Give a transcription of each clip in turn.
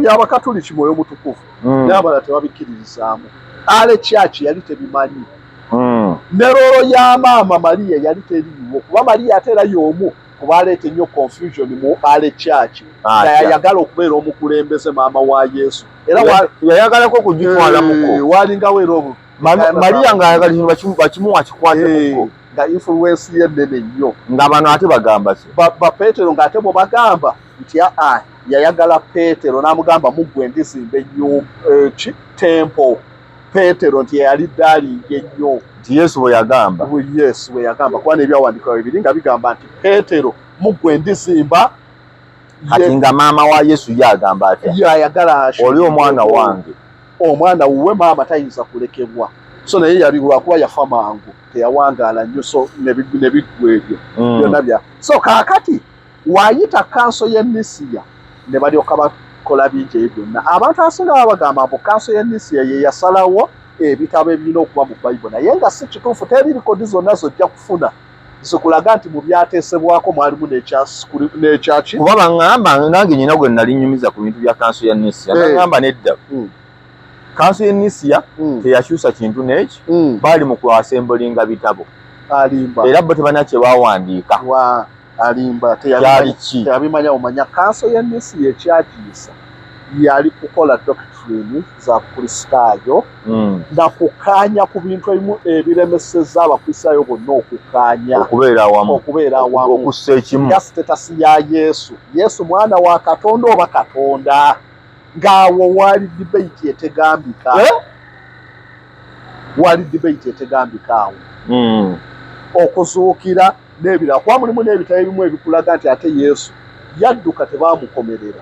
y'Abakatoliki Mwoyo Mutukuvu n'abalala tebabikkirizaamu. Ale church yali tebimanyi. Ne roho ya Maama Maria yali teriiwo kuba Maria ate era y'omu kuba aleeta ennyo confusion mu ale church nga yayagala okubeera omukulembeze maama wa Yesu era yayagalako okugitwalamuko walingawo era obu Maria ng'ayagala ekintu bakimuwa kikwateko nga influence ye nnene nnyo ng'abantu ate bagamba se ba Petero ng'ate bo bagamba nti yayagala Petero n'amugamba muggwe ndizimba ennyumba temple Petero nti yali daalinga ennyo nti Yesu bwe yagamba Yesu bwe yagamba kuba n'ebyawandiikibwa bibiri nga bigamba nti Petero muggwe ndizimba kati nga maama wa Yesu yagamba atya yayagala oli omwana wange omwana wuwe maama tayinza kulekebwa so naye yali lwakuba yafa mangu teyawangaala nnyo so ne biggwa ebyo byonna bya so kaakati waayita kanso y'e Nisiya ne balyoka bakola bingi ebyo byonna abantu abasinga baba bagamba mbu kanso y'e Nisiya ye yasalawo ebitabo ebirina okuba mu Bayibuli naye nga si kituufu teri likodi zonna zojja kufuna zikulaga nti mu byateesebwako mwalimu n'ekyaki kuba baŋŋamba nange nyina gwe nali nnyumiza ku bintu bya kanso ya Nisiya naŋŋamba nedda kanso y'e Nisiya teyakyusa kintu n'eki baali mu kwasembulinga bitabo alimba era bo tebalina kye baawandiika alimba teyabimanya omanya kanso y'e Nisiya ekyakiisa yali kukola doctrine za Kristaayo na kukaanya ku bintu ebimu ebiremeseza Abakristaayo bonna okubeera awamu okussa ekimu ya status ya Yesu mwana wa Katonda oba Katonda ng'awo wali debate etegambika awo okuzuukira n'ebirala kuba mulimu n'ebitabo ebimu ebikulaga nti ate Yesu yadduka tebaamukomerera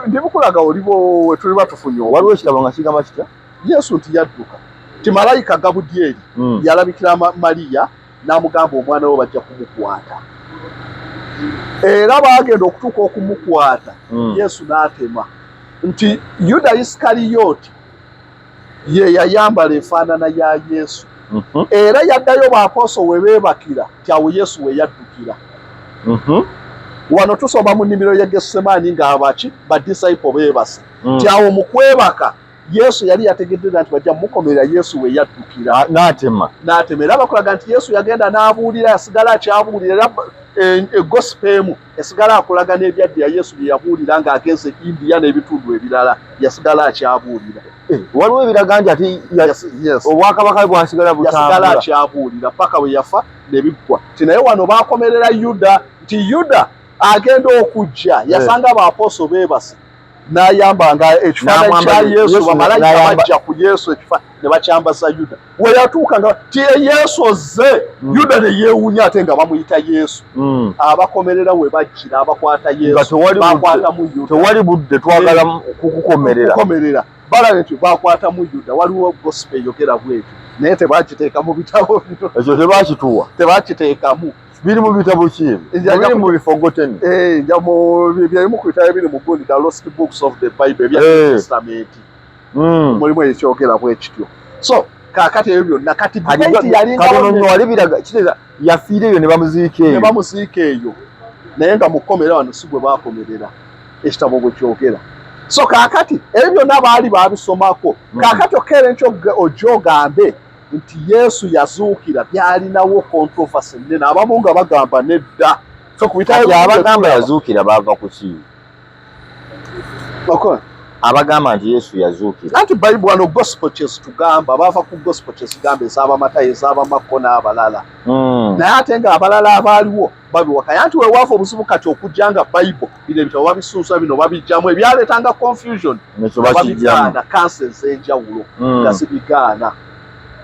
ndibukulaga olibo we tuliba tufunye waliwo ekitabo nga kigamba kitya Yesu nti yadduka ti malayika Gabudyeri yalabikira Maria n'amugamba omwana we bajja kumukwata era baagenda okutuuka okumukwata Yesu n'atema nti Yuda Isikaliyooti ye yayambala enfaanana ya Yesu era yaddayo baaposo we beebakira nti awo Yesu we yaddukira wano tusoma mu nnimiro ya Gesemaani ng'abaki badisaipo beebase nti awo mu kwebaka Yesu yali yategeddera nti bajja mukomerera Yesu we yaddukira n'atema era bakulaga nti Yesu yagenda n'abuulira yasigala akyabuulira era gospel emu esigala akulaga n'ebyadde ya Yesu bye yabuulira ng'ageze India n'ebitundu ebirala yasigala akyabuulira waliwo ebiraga nti ati obwakabaka bwasigala yasigala akyabuulira paka we yafa n'ebiggwa ti naye wano baakomerera Yuda nti Yuda agenda okujja yasanga abaaposo beebase n'ayambanga ekifaananyi kya Yesu bamalayika bajja ku Yesu ne bakyambaza Yuda we yatuuka nga ti Yesu ozze Yuda ne yeewuunya ate nga bamuyita Yesu abakomerera we bajjira abakwata Yesu bakwatamu Yuda tewali budde twagala kukukomerera balaba nti bakwatamu Yuda waliwo gospel eyogera bwetyo naye tebakiteeka mu bitabo bino ekyo tebakituwa tebakiteekamu biri mu bitabo ki biri mu forgotten byebimu ku bitabo ebiri mu gundi the lost books of the Bible ebya Testament mulimu ekyogera bwekityo so kaakati ebyo byonna kati debate katono nnyo wali biraga kitegeeza yafiira eyo ne bamuziika eyo naye nga mukomera wano si gwe baakomerera ekitabo bwe kyogera so kaakati ebyo byonna baali baabisomako kaakati okeera nkyo ojoogambe nti Yesu yazuukira byalinawo controversy nnene abamu nga bagamba nedda so ku bitabo abagamba yazuukira baava ku ki abagamba nti Yesu yazuukira anti Bible wano gospel kyezitugamba baava ku gospel kyezigamba ez'aba Matayo ez'aba Makko n'abalala naye ate nga abalala abaaliwo babiwakanya anti wewaafa obuzibu kati okujja nga Bible bino ebitabo babisunsa bino babijjamu ebyaleetanga confusion babigaana kansa ez'enjawulo nga zibigaana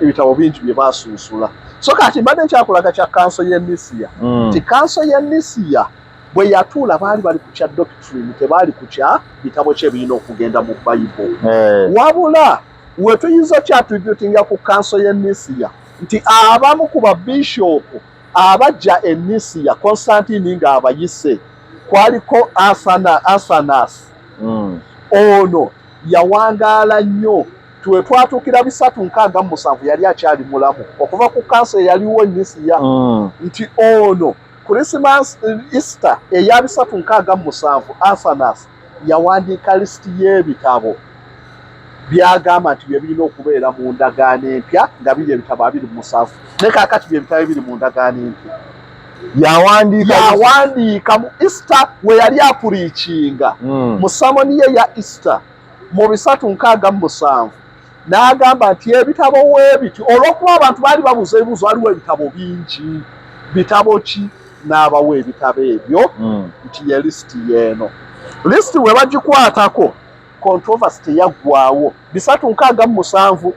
ebitabo bingi bye baasunsula so kati mbadde nkyakulaga kya kanso y'e Nisiya ti kanso y'e Nisiya bwe yatuula baali bali ku kya doctrine tebaali ku kya bitabo kye birina okugenda mu Bible wabula we tuyinza kyatujutinga ku kanso y'e Nisiya nti abamu ku babishopu abajja e Nisiya Constantine ng'abayise kwaliko Asanas ono yawangaala nnyo tuwe twatuukira 367 yali akyali mulamu okuva ku kanso eyaliwo Nisiya nti ono Christmas Easter eya 367 Athanas yawandiika lisiti y'ebitabo byagamba nti bye birina okubeera mu ndagaano empya nga biri ebitabo 27 ne kaakati bye bitabo biri mu ndagaano empya. Yawandiika mu Easter we yali apuriikinga mu samoni ye ya Easter mu 367 n'agamba nti ebitabo weebiti olw'okuba abantu baali babuuza ebibuuzo waliwo ebitabo bingi bitabo ki n'abawo ebitabo ebyo nti ye lisiti y'eno. Lisiti we bagikwatako controversy teyaggwaawo 367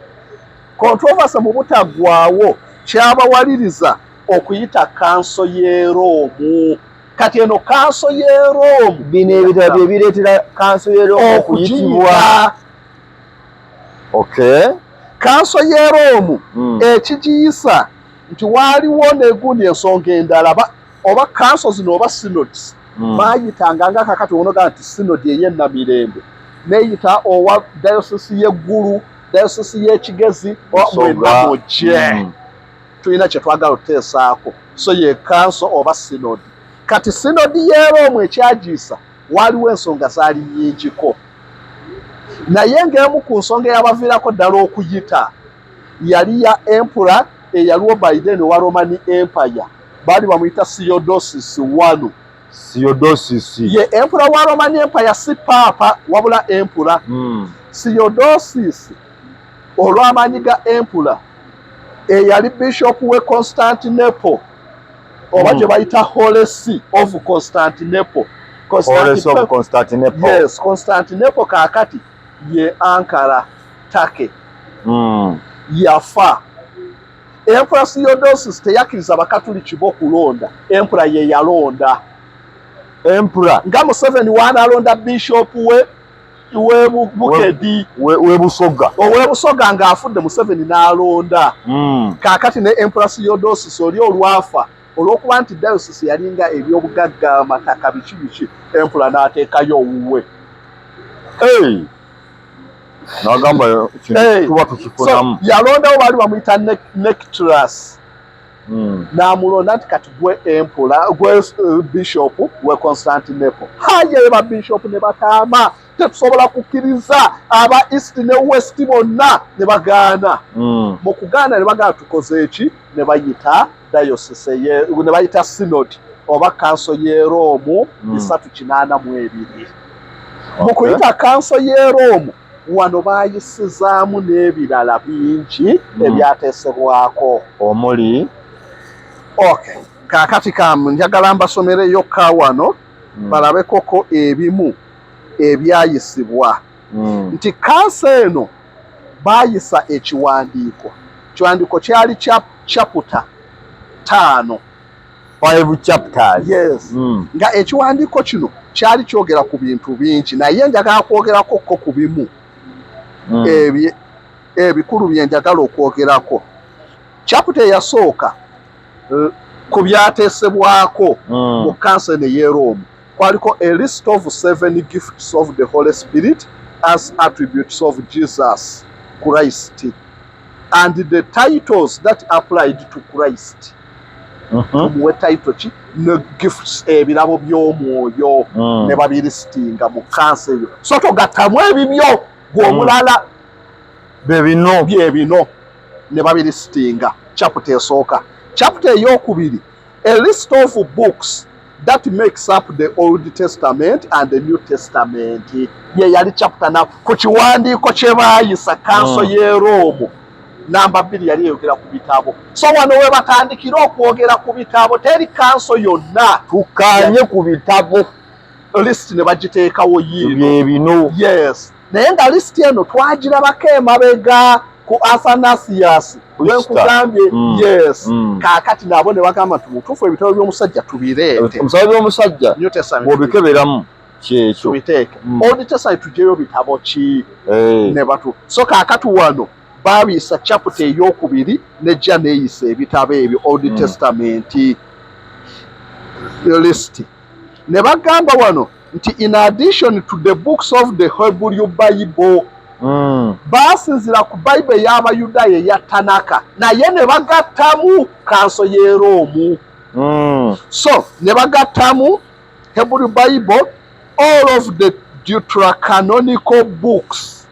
controversy mu butaggwaawo kyabawaliriza okuyita kanso y'e Rome. Kati eno kanso y'e Rome bino ebitabo bye bireetera kanso y'e Rome okuyitibwa. Okay. Kanso y'e Rome ekigiyisa nti waaliwo negundi ensonga endala oba kanso zino oba synods baayitanga nga kakati onoga nti synod ey'ennamirembe neeyita owa diocese y'eggulu diocese y'ekigezi mwenamugye tulina kye twagala otuteesaako so ye kanso oba synod. Kati synod y'e Rome ekyagiyisa waaliwo ensonga zaali nyingiko naye ng'emu ku nsonga eyabaviirako ddala okuyita yali ya emperor eyaliwo by then wa Roman Empire baali bamuyita Theodosius I. Theodosius ye emperor wa Roman Empire si papa wabula emperor. Theodosius olw'amaanyi ga emperor eyali bishop we Constantinople oba gye bayita Holy See of Constantinople. Yes, Constantinople kaakati ye Ankara Turkey. Yafa. Emperor Theodosius teyakkiriza bakatuliki b'okulonda, emperor ye yalonda. Emperor nga Museveni w'anaalonda bishop we Bukedi we Busoga Busoga ng'afudde Museveni n'alonda. Kaakati ne Emperor Theodosius oli olwafa olw'okuba nti diocese yalinga ebyobugagga amataka biki emperor n'ateekayo owuwe. N'agamba tuba tukifunamu. Yalondawo baali bamuyita Nectarus. N'amulonda nti kati gwe emperor gwe bishop we Constantinople. Haye ba bishop ne bataama tetusobola kukkiriza aba east ne west bonna ne bagaana. Mu kugaana ne bagala tukoze eki ne bayita diocese ne bayita synod oba kanso y'e Rome 382. Mu kuyita kanso y'e Rome wano baayisizaamu n'ebirala bingi ebyateesebwako omuli. Okay. Kaakati njagala mbasomereyo ka wano balabe koko ebimu ebyayisibwa nti kanso eno baayisa ekiwandiiko kyali chapter 5 chapters. Yes. Nga ekiwandiiko kino kyali kyogera ku bintu bingi naye njagala kwogerako ku bimu ebikulu bye njagala okwogerako. Chapter eyasooka ku byateesebwako mu kanso eno y'e Rome kwaliko a list of 7 gifts of the Holy Spirit as attributes of Jesus Christ and the titles that applied to Christ. Muwe title ki ne gifts ebirabo by'omwoyo ne babirisitinga mu kanso ebyo so togattamu ebibyo gw'omulala byebino ne babirisitinga. Chapter esooka. Chapter ey'okubiri a list of books that makes up the Old Testament and the New Testament. Ye yali chapter na ku kiwandiiko kye baayisa kanso y'e Rome. Namba 2 yali eyogera ku bitabo. So wano we batandikira okwogera ku bitabo teri kanso yonna tukaanye ku bitabo. List ne bagiteekawo bino. Yes. Naye nga list eno twagirabako emabega ku Athanasius wenkugambye. Yes. Kaakati nabo ne bagamba nti mutuufu ebitabo by'omusajja tubireete. Omusajja by'omusajja bw'obikebeeramu kyekyo tubiteeke. Old Testament tujeyo bitabo ki ne batu. So kaakati wano baabiyisa chapter ey'okubiri nejja neeyisa ebitabo ebyo Old Testament list. Ne bagamba wano nti in addition to the books of the Hebrew Bible baasinzira ku Bible y'Abayudaaya eya Tanaka naye ne bagattamu kanso y'e Rome. So ne bagattamu Hebrew Bible all of the Deuterocanonical books.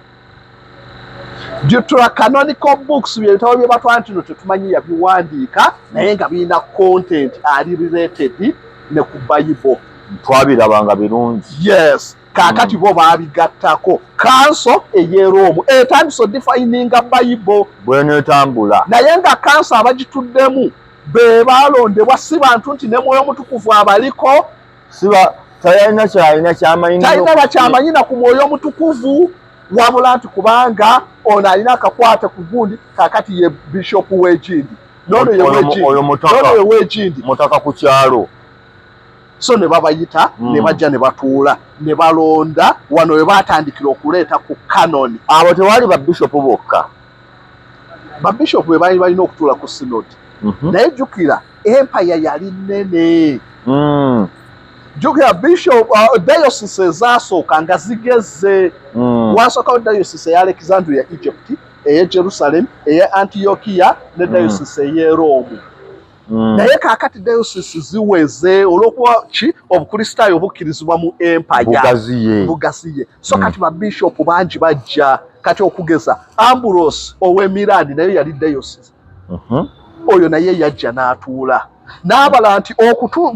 Deuterocanonical books bye bitabo bye batwanti no tetumanyi yabiwandiika naye nga birina content ali related ne ku Bible. Twabirabanga birungi. Yes. Kakati bo babigattako. Council eye Rome etandise defininga Bible. Bwene etambula. Naye nga council abagituddemu be balondebwa si bantu nti ne Mwoyo Mutukuvu abaliko. Siba tayina kyamanyi. Tayina bakyamanyi na ku Mwoyo Mutukuvu. Wabula nti kubanga ono alina akakwata ku gundi kakati ye Bishop w'Egindi. Nono ye w'Egindi. Mutaka ku kyalo. So ne babayita ne bajja ne batuula ne balonda wano we batandikira okuleeta ku canon. Abo tewali ba bishop bokka. Ba bishop we bali balina okutuula ku synod. Naye jjukira empire yali nnene. Jjukira bishop diocese ezasooka nga zigeze. Wasookawo diocese eya Alexandria Egypt, eye Jerusalem, eye Antiochia ne diocese eye Rome. Naye kakati diocese ziweze olw'okuba ki obukristaayo bukkirizibwa mu empire bugaziye. So kati ba bishop bangi bajja kati okugeza Ambrose ow'Emilan naye yali diocese. Oyo naye yajja n'atuula n'abala nti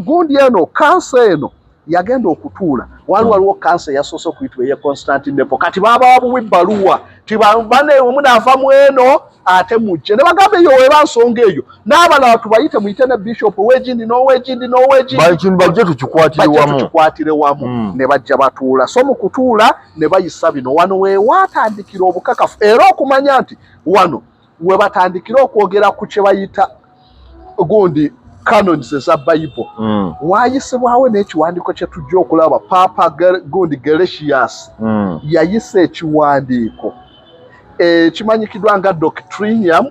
gundi eno kansa eno yagenda okutuula waliwo kansa yasoose okuyitibwa eye Constantinople kati baba buwa ebbaluwa ti bane omunaava mu eno ate mujje ne bagamba eyo weba nsonga eyo n'abalala tubayite muyite ne Bishop w'Egindi bajje tukikwatire wamu ne bajja batuula. So mu kutuula ne bayisa bino wano we watandikira obukakafu era okumanya nti wano we batandikira okwogera ku kye bayita gundi canons eza Bible. Wayisibwawo n'ekiwandiiko kye tujja okulaba Papa gundi Gelasius yayisa ekiwandiiko kimanyikiddwa nga Doctrinium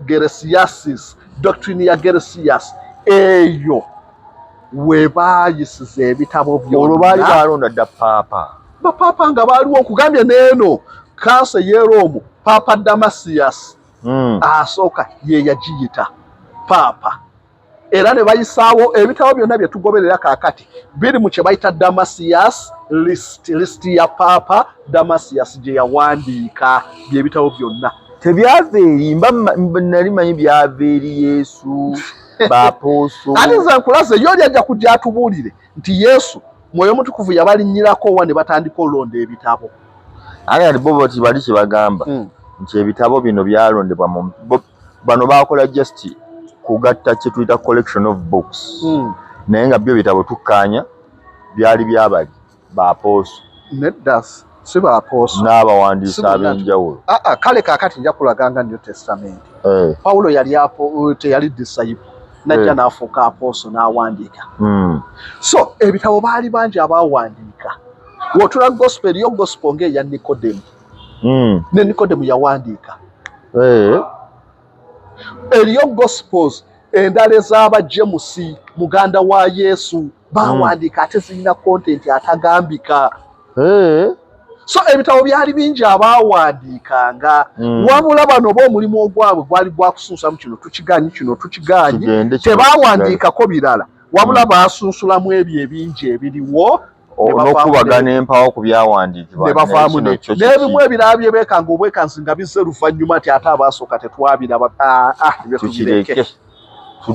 Gelasiasis, Doctrine ya Gelasius. Eyo we baayisiza ebitabo byonna. Olwo baali balonda dda Papa. Bapapa nga baaliwo okugambya n'eno kansa ye Rome Papa Damasius asooka ye yagiyita Papa. Era ne bayisaawo ebitabo byonna bye tugoberera kaakati biri mu kye bayita Damasius list ya Papa Damasius gye yawandiika by'ebitabo byonna. Tebyava eri nali manyi byava eri Yesu bapooso. Ate nze nkulaze yo lyajja kujja atubuulire nti Yesu Mwoyo Mutukuvu yabalinnyirako wa ne batandika olonda ebitabo. Ate bo bali kye bagamba nti ebitabo bino byalondebwa bano bakola just kugatta kye tuyita collection of books. Naye nga byo bitabo tukkaanya byali byabali bapooso. Nedda si bapooso n'abawandiisi ab'enjawulo. Kale kaakati nja kulaganga New Testament. Pawulo teyali disciple najja n'afuuka apooso n'awandiika. So ebitabo baali bangi abaawandiika. Wotula gospel yo gospel ng'eya Nikodemu. Ne Nikodemu yawandiika. Eriyo gospels endala ez'aba James muganda wa Yesu bawandiika ate zirina content atagambika. So ebitabo byali bingi abaawandiikanga wabula bano b'omulimu ogwabwe gwali gwakusunsamu kino tukigaanyi tebaawandiikako birala wabula baasunsulamu ebyo ebingi ebiriwo n'okubagana empawo ku byawandiikibwa ne bavaamu n'ebimu ebirala bye beekanga obwekansi nga bizze luvannyuma nti ate abaasooka tetwabiraba tukireke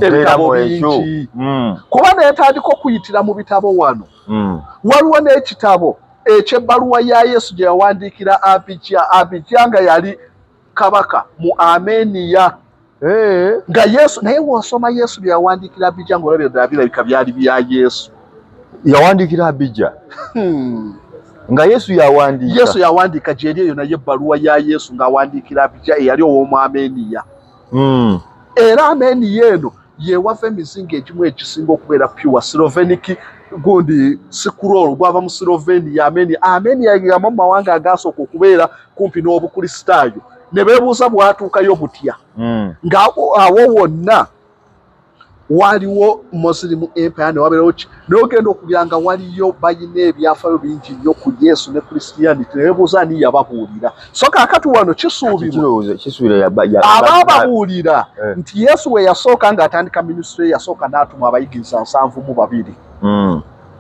ebitabo bingi kuba neetandika okuyitira mu bitabo wano waliwo n'ekitabo eky'ebbaluwa ya Yesu gye yawandiikira Abijja nga yali kabaka mu Armenia nga Yesu naye w'osoma Yesu bye yawandiikira Abijja ng'olabira ddala birabika byali bya Yesu. Yawandiikira Abijja nga Yesu yawandiika gyeri eyo naye ebbaluwa ya Yesu ng'awandiikira Abijja eyali ow'omu Armenia. Era Armenia eno yewava emizinga egimu egisinga okubeera pure Slovenic gundi scroll gwava mu Slovenia. Armenia yamu mu mawanga agasooka okubeera kumpi n'obukristaayo ne beebuuza bwatuukayo butya. Ng'awo wonna waliwo Muslim Empire ne wabeerawo ki n'ogenda okubyanga waliyo bayina ebyafaayo bingi nnyo ku Yesu ne Christianity ne beebuuza ani yababuulira so kaakati wano kisuubirwa abaababuulira nti Yesu bwe yasooka ng'atandika minisitule yasooka n'atuma abayigiriza 72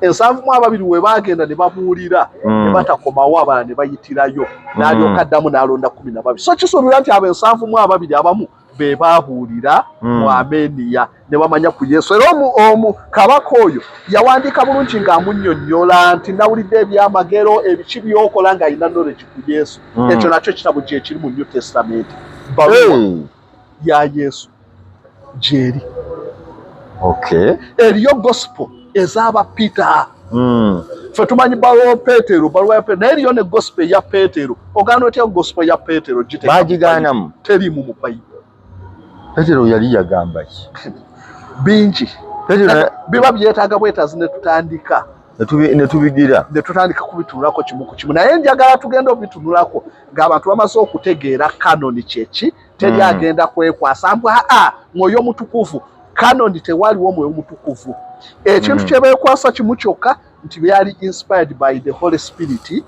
7 we baagenda ne babuulira ne batakomawo abalala ne bayitirayo n'alyoka addamu n'alonda 12 so kisuubirwa nti abo 72 abamu be baabuulira mu Armenia ne bamanya ku Yesu era omu kabaka oyo yawandiika bulungi ng'amunnyonnyola nti nawulidde ebyamagero ebiki byokola ng'alina knowledge ku Yesu ekyo nakyo kitabo kye kiri mu New Testament baluwa ya Yesu gyeri eriyo gospel ezaba Peter fe tumanyi baluwa Petero naye eriyo ne gospel ya Petero ogana otya gospel ya Petero bagigaanamu terimu mu Bayibuli Petero yali yagamba ki bingi biba byetaaga bwetazi ne tutandika ne tubigira ne tutandika kubitunulako kimu ku kimu naye njagala tugenda obitunulako ng'abantu bamaze okutegeera kanoni kyeki teri agenda kwekwasa mwoyo mutukuvu kanoni tewaliwo mwoyo mutukuvu ekintu kye beekwasa kimu kyokka nti byali inspired by the Holy Spirit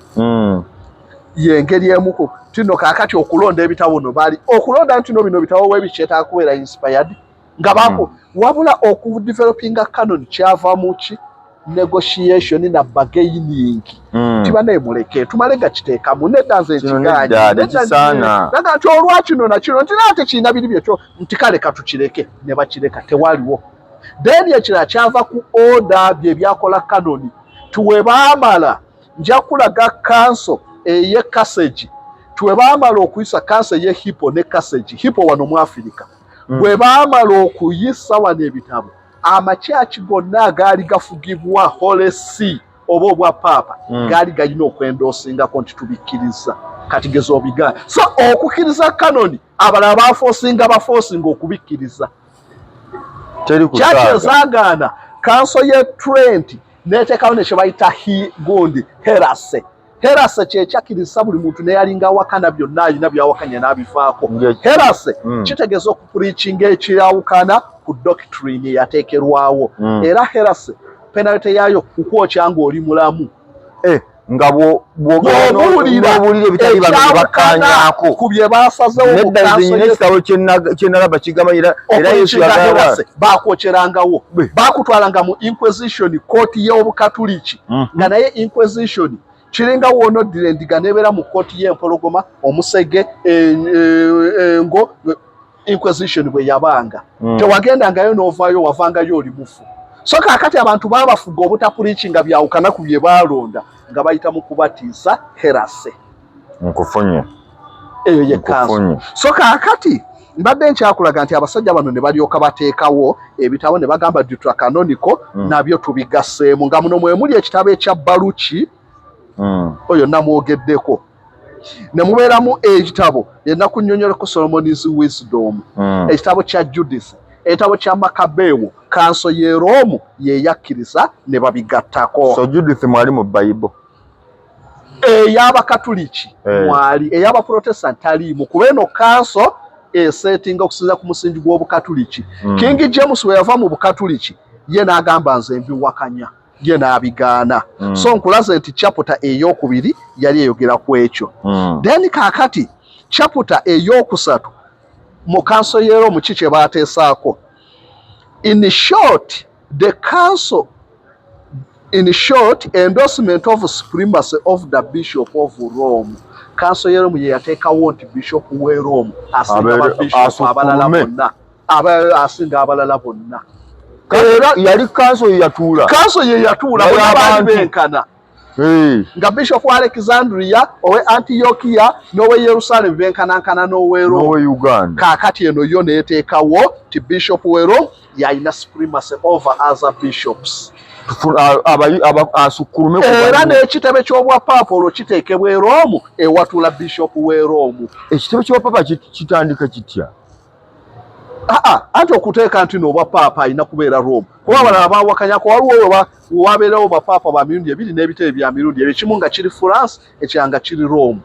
yengeri emuko tino kaakati okulonda ebitabo no bali okulonda ntino bino bitabo webikyetaaga kubeera inspired nga baako wabula okudevelopinga canon kyava muki negotiation na bargaining tibane muleke tumale gakiteekamu neddanze ekiganye naga nti olwakino nakino nti nate kiina biri byekyo nti kale katukireke ne bakireka tewaliwo then ekirala kyava ku order bye byakola canon tuwe baamala nja kulaga council eye kasegi tuwe baamala okuyisa kansa ye hipo ne kasegi hipo wano mu Afrika bwe baamala okuyisa wano ebitabo amakyaki gonna agaali gafugibwa Holy See oba obwa Papa gaali galina okwendosingako nti tubikkiriza kati gezo obigaa so okukkiriza kanoni abalala bafoosinga okubikkiriza kyaki ezaagaana kanso ye Trent neteekawo nekye bayita gundi herase kyekyakiriza buli muntu neyalinga awakana byonna alina byawakanya n'abifaako herase kitegeeza okupuliikinga ekirawukana ku doctrine yateekerwawo era herase penalty yaayo kukwokya ng'oli mulamu nga bw'obuulira ebitali bano bakkaanyaako ku bye baasazewo ekitabo kyenalaba kigamba era Yesu herase baakwokerangawo baakutwalanga mu inquisition kooti y'obukatuliki nga naye inquisition kiringa wonoddira endiga nebeera mu kooti y'empologoma omusege engo inquisition bwe yabanga tewagendangayo n'ovaayo wavangayo oli mufu so kaakati abantu baabafuga obutapuliikinga byawukana ku bye baalonda nga bayita mu kubatiisa herase nkufunye eyo ye kanso so kaakati mbadde nkyakulaga nti abasajja bano ne balyoka bateekawo ebitabo ne bagamba Deuterocanonical nabyo tubigasseemu nga muno mwe muli ekitabo ekya Baluki oyo namwogeddeko ne mubeeramu ekitabo yennaku nnyonnyoleko Solomon's Wisdom ekitabo kya Judith ekitabo kya Makabeewo kanso ye Roomu yeyakkiriza ne babigattako so Judith mwali mu Bible ey'Abakatuliki mwali ey'Abaprotestant taliimu kuba eno kanso esetinga okusinza ku musingi gw'Obukatuliki King James bwe yava mu Bukatuliki ye n'agamba nze mbiwakanya ye n'abigaana so nkulaze nti chapter ey'okubiri yali eyogera ku ekyo then kaakati chapter ey'okusatu mu kanso yeero mu ki kye baateesaako in short endorsement of supremacy of the Bishop of Rome kanso yeero mu ye yateekawo nti Bishop w'e Rome asinga ababishop abalala bonna asinga abalala bonna era yali kanso ye yatuula abantu benkana nga Bishop wa Alexandria owe Antiochia n'owe Yerusalemu benkanankana n'owe Uganda kaakati eno yo neeteekawo ti Bishop w'e Rome yalina supremacy over other bishops asukulume era n'ekitebe ky'obwapapa olwo kiteekebwa e Rome ewatula Bishop w'e Rome ekitebe ky'obwapapa kitandika kitya anti okuteeka nti n'obwapapa alina kubeera Rome kuba abalala baawakanyako waliwo wabeerawo bapaapa ba mirundi ebiri n'ebitebe bya mirundi ebyo ekimu nga kiri France ekirala nga kiri Rome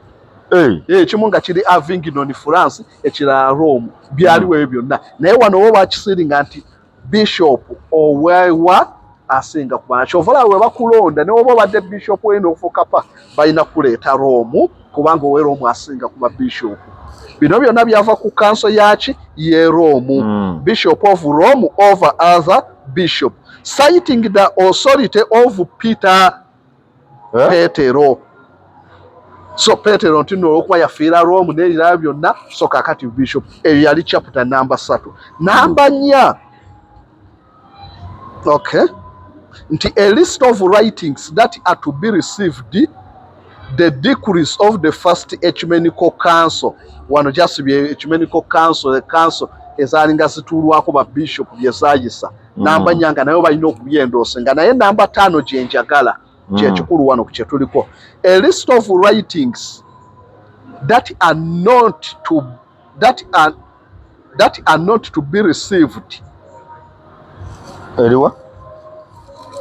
ekimu nga kiri Avignon France ekirala Rome byaliwo ebyo byonna naye wano wo bakisiringa nti bishop owewa asinga kubana chovala we bakulonda ne obo badde bishop eno ofuka pa balina kuleeta Rome kubanga we Rome asinga kuba bishop bino byonna byava ku council yachi ye Rome bishop of Rome over other bishop citing the authority of Peter Petero so Petero ntino okwa yafiira Rome n'ebirala byonna so kakati bishop eyo yali chapter number 3 number 4 okay nti a list of writings that are to be received the decrees of the first ecumenical council wano just be ecumenical council the council ezalinga zitulwako ba bishop byesayisa namba nyanga nayo balina okubyendose nga naye namba 5 gyenjagala kyekikulu wano ku kyetuliko a list of writings that are not to be received eriwa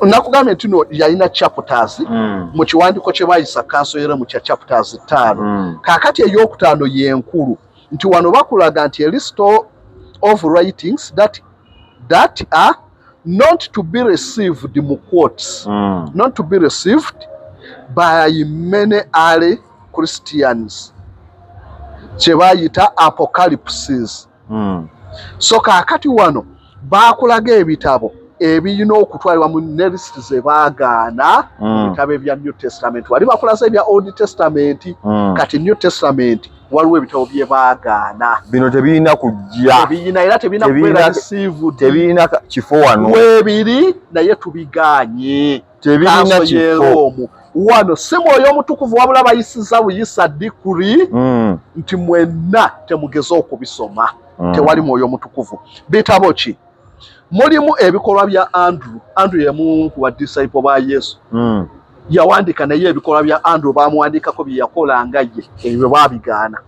nakugambye ntino yalina chapters mu kiwandiko kye bayisa council era mu kya chapters 5 kakati ey'okutaano yenkulu nti wano bakulaga nti a list of writings that are not to be received mu quotes not to be received by many early Christians kye bayita apocalypses so kakati wano bakulaga ebitabo ebiyina okutwalibwa mu list ze baagaana ebitabo ebya New Testament wali bakulaza ebya Old Testament kati New Testament waliwo ebitabo bye baagaana bino tebirina kujja ebiyina era tebirina kubeera received tebirina kifo wano webiri naye tubiganye tebirina kifo wano si Mwoyo Omutukuvu wabula bayisiza buyisa dikuri nti mwenna temugeza okubisoma tewali Mwoyo Omutukuvu bitabo ki mulimu ebikolwa bya Andrew yemu ku disciple ba Yesu yawandika naye ebikolwa bya Andrew bamuwandikako bye yakolanga ye ebyo babigaana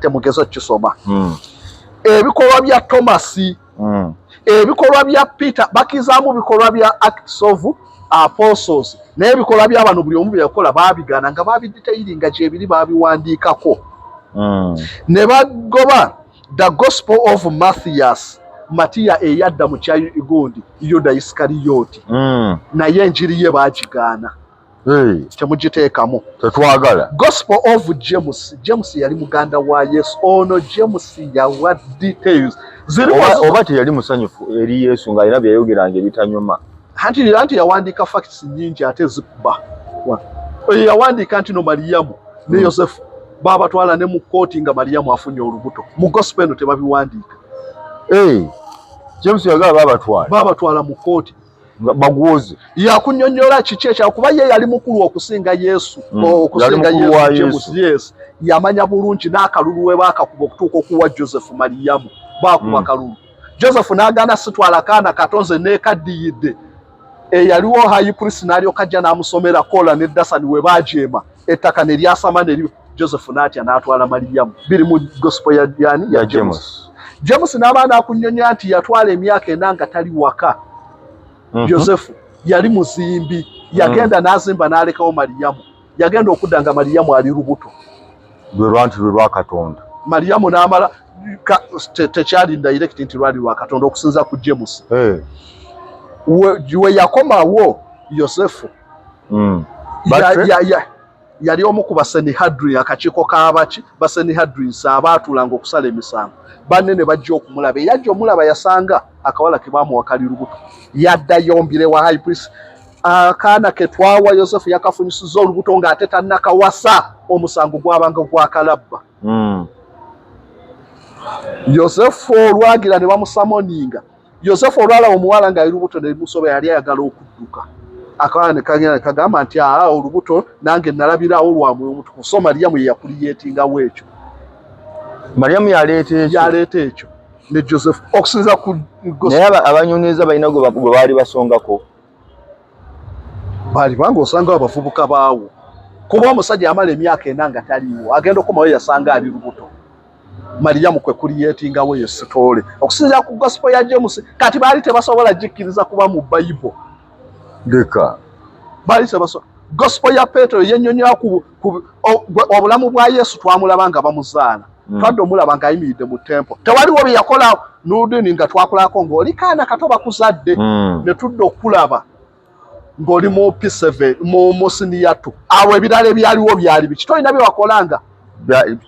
temugeza kisoma ebikolwa bya Thomas ebikolwa bya Peter bakizaamu bikolwa bya Acts of Apostles naye ebikolwa bya bano buli omu bye yakola babigaana nga babidetailinga gyebiri babiwandiikako ne bagoba the Gospel of Matthias Matiya eyadda mu kya gundi Yuda Iskariyoti naye enjiri ye bagigaana temugiteekamu tetwagala Gospel of James yali muganda wa Yesu ono James yawa details oba teyali musanyufu eri Yesu ng'alina byayogeranga ebitanyuma anti yawandiika facts nyingi ate zikuba yawandiika nti no Mariyamu ne Yosefu babatwala ne mu kooti nga Mariyamu afunye olubuto mu gospel eno tebabiwandiika James yagala babatwala mu kooti bagwoze yakunnyonnyola kiki ekyakuba ye yali mukulu okusinga Yesu okusinga Yesu yes yamanya bulungi n'akalulu we baakakuba okutuuka okuwa Joseph Mariyamu baakuba kalulu Joseph n'agaana sitwala kaana katonze neekadiyidde eyaliwo high priest n'alyoka ajja n'amusomera kola ne Dasani we baajeema ettaka ne lyasama ne Joseph n'atya n'atwala Mariyamu biri mu gospel ya James n'abaana akunnyonnyola nti yatwala emyaka 4 nga tali waka Yosefu yali muzimbi yagenda n'azimba n'alekawo Mariyamu yagenda okudda nga Mariyamu ali lubuto lwe lwa Katonda Mariyamu n'amala tekyali direct nti lwali lwa Katonda okusinza ku James we yakomawo Yosefu yali omu ku Basenihadrin akakiiko k'abaki Basenihadrin abaatulanga okusala emisango banne ne bajja okumulaba yajja omulaba yasanga akawala ke baamuwa kali lubuto yadda yombire wa high priest akaana ke twawa Yosefu yakafunyisiza olubuto ng'ate tannakawasa omusango gwabanga gwakalabba Yosefu olwagira ne bamusamoninga Yosefu olwala omuwala nga lubuto ne musobe yali ayagala okudduka akaana ne kagamba nti olubuto nange nalabirawo lwamwe Omutukuvu so Mariyamu ye yakuliyeetingawo ekyo Mariyamu yaleeta ekyo ne Joseph okusinza ku naye abanyonyeza balina gwe baali basongako bali banga osanga abavubuka baawo kuba omusajja yamala emyaka 4 nga taliiwo agenda okumawo yasanga ali lubuto Mariyamu kwe kuliyeetingawo yo sitole okusinza ku gospel ya James kati baali tebasobola jikkiriza kuba mu Bible ndeka baali tebasobola gospel ya Petero yennyonnyola ku obulamu bwa Yesu twamulaba nga bamuzaala twadde omulaba ng'ayimiridde mu tempo tewaliwo bye yakola nudini nga twakolako ng'oli kaana kato bakuzadde ne tudde okulaba ng'oli mu P7 mu senior 2 awo ebirala ebyaliwo byali biki tolina bye wakolanga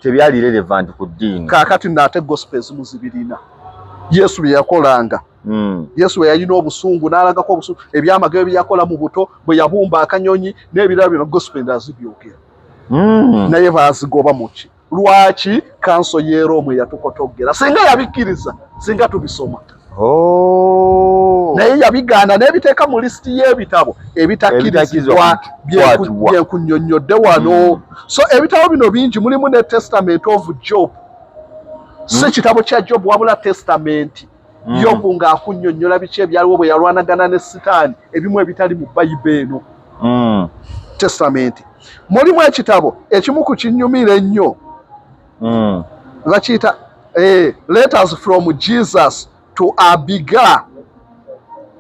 tebyali relevant ku ddiini kaakati n'ate gospel ezimu zibirina Yesu bye yakolanga Yesu bwe yalina obusungu n'alagako obusungu ebyamagero bye yakola mu buto bwe yabumba akanyonyi n'ebirala bino gospel ndazibyogera naye baazigoba muki lwaki kanso y'Eroomu eyatukotoggera singa yabikkiriza singa tubisoma naye yabigaana n'ebiteeka mu lisiti y'ebitabo ebitakkirizibwa byenkunnyonnyodde wano so ebitabo bino bingi mulimu ne testament of Job si kitabo kya Job wabula testamenti Yobu ng'akunnyonnyola biki ebyaliwo bwe yalwanagana ne Sitaani ebimu ebitali mu Bayibuli eno testamenti mulimu ekitabo ekimu ku kinnyumira ennyo bakiyita letters from Jesus to Abiga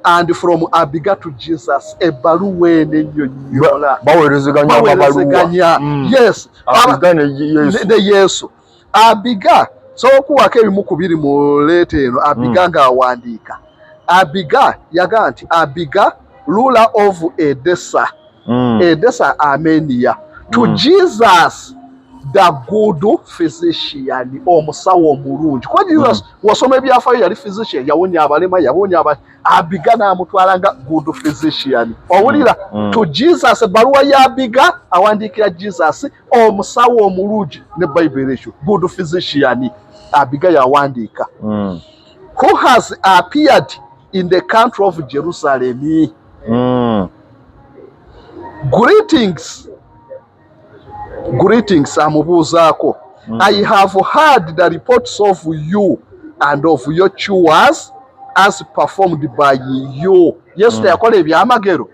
and from Abiga to Jesus ebbaluwa eno ennyonnyola baweerezeganya yes Abiga ne Yesu Abiga so okuwako ebimu ku biri mu leeta eno Abiga ng'awandiika Abiga yaga nti Abiga ruler of Edessa Edessa Armenia to Jesus the good physician omusawo omulungi kuba Jesus wasoma ebyafaayo yali physician yawonya abalema yawonya Abiga n'amutwalanga good physician owulira to Jesus ebbaluwa ya Abiga awandiikira Jesus omusawo omulungi ne Bible ekyo good physician Abiga yawandiika who has appeared in the country of Jerusalem greetings amubuuzaako I have heard the reports of you and of your chores as performed by you Yesu teyakola ebyamagero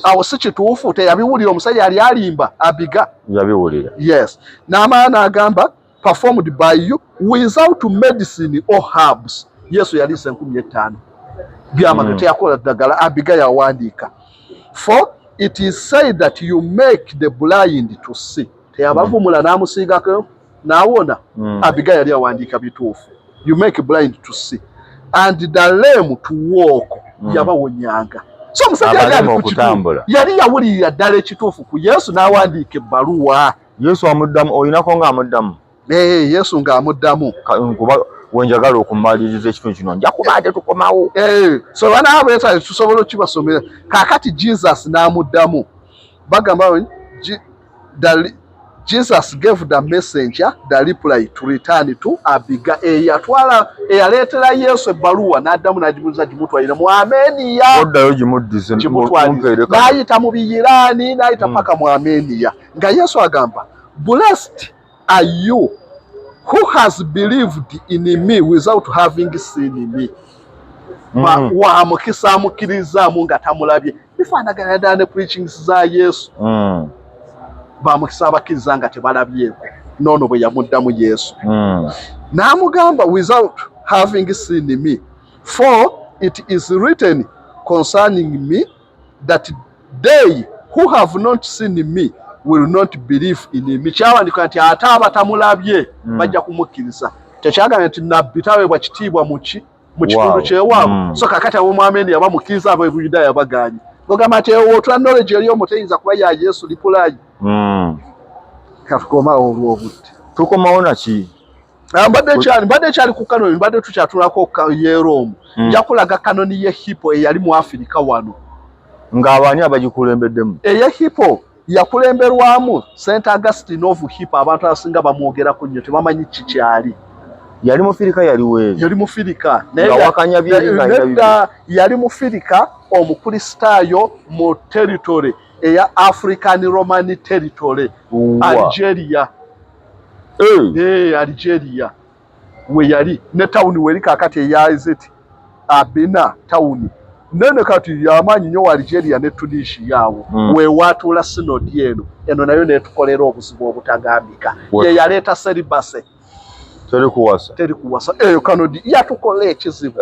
awo si kituufu teyabiwulira omusajja yali alimba Abiga yabiwulira yes n'amaana agamba performed by you without medicine or herbs Yesu yaliisa 15 byamagero teyakola ddagala Abiga yawandiika for it is said that you make the blind to see teyabavumula n'amusiigako n'awona Abiga yali awandiika bituufu you make blind to see and the lame to walk yabawonyanga so omusajja yali yawulirira ddala ekituufu ku Yesu n'awandiika ebbaluwa Yesu amuddamu olinako ng'amuddamu Yesu ng'amuddamu kuba wenjagala okumaliriza ekitundu kino nja kuba ate tukomawo so banaabeta tusobola okibasomera kaakati Jesus n'amuddamu bagamba Jesus gave the messenger the reply to return to Abiga eyaleetera Yesu ebbaluwa n'addamu n'agimuliza gimutwalire mu Armenia oddayo gimuddize n'ayita mu Biyiraani n'ayita paka mu Armenia nga Yesu agamba blessed are you who has believed in me without having seen me wa mukisa amukkiririzaamu nga tamulabye bifaanagana ddala ne preachings za Yesu bamukisa abakkiriza nga tebalabyeko noono bwe yamuddamu Yesu n'amugamba without having seen me for it is written concerning me that they who have not seen me will not believe in me kyawandika nti ate abatamulabye bajja kumukkiriza tekyagambye nti nabbi taweebwa kitiibwa mu kitundu kyewaamu so kakati ab'omwameni yabamukkiriza ab'Ebuyudaaya baganye ogamba nti otula knowledge eri omu teyinza kuba ya Yesu lipulayi katukomawo olw'obudde tukomawo naki mbadde ekyali ku kanoni mbadde tukyatulako y'Eroomu nja kulaga kanoni ye Hippo eyali mu Afirika wano ng'abaani abagikulembeddemu eye Hippo yakulemberwamu St. Augustine of Hippo abantu abasinga bamwogerako nnyo tebamanyi kikyali yali mufirika yali mufirika yali mufirika omukristaayo mu territory eya African Roman territory Algeria Algeria we yali ne tawuni weri kakati eya iziti Abena tawuni nene kati yamanyi nnyo Algeria ne Tunisia yawo weewatula sinodi eno nayo netukolera obuzibu obutagambika ye yaleeta seribase terikuwasa eyo kanodi yatukola ekizibu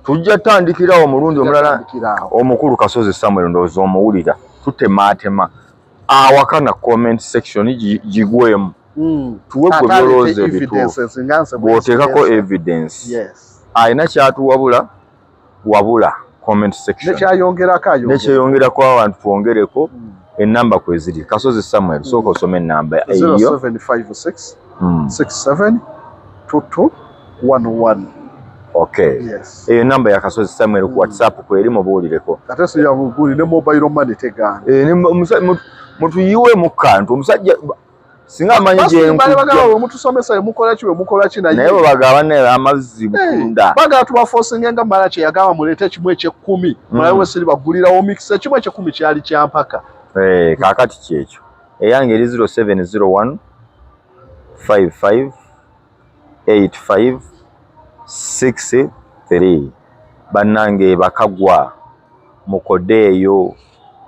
tujja tandikirawo omulundi omulala omukulu Kasozi Samuel ndowooza omuwulira tutemaatema awakana comment section gigwemu tuwe gwe ebituufu bw'oteekako evidence alina kyatuwabula wabula comment section nekyeyongerako abantu twongereko ennamba kweziri Kasozi Samuel sooka osome ennamba eyo 0756 672211 okay eyo ennamba ya Kasozi Samuel ku WhatsApp kweri mubuulireko ate si ya buguli ne mobile money tegana mutuyiwe mu kantu omusajja singa amanyi mutusomesa mukola naye bagaba ne amazzi bukunda baga tubaforcing nga mara kye yagaba mulete kimwe ekye10 mulawe siri bagulirawo mix kimwe ekye10 kyali kyampaka kakati kyekyo eyange eri 0701 55 85 63 bannange bakagwa mukodeeyo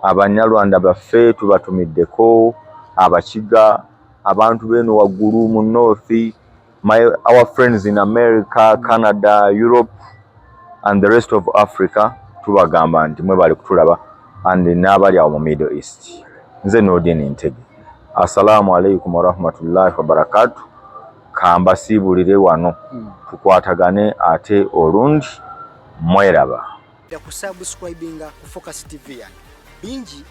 Abanyarwanda baffe tubatumiddeko abakiga abantu beno waggulu mu north our friends in America, Canada, Europe and the rest of Africa tubagamba nti mwe bali kutulaba and n'abali awo mu Middle East. Nze Nordin Ntege. Assalamu alaikum warahmatullahi wabarakatuh. Kamba sibulire wano tukwatagane ate olundi mweraba. Ya kusubscribinga ku Focus TV yani. Bingi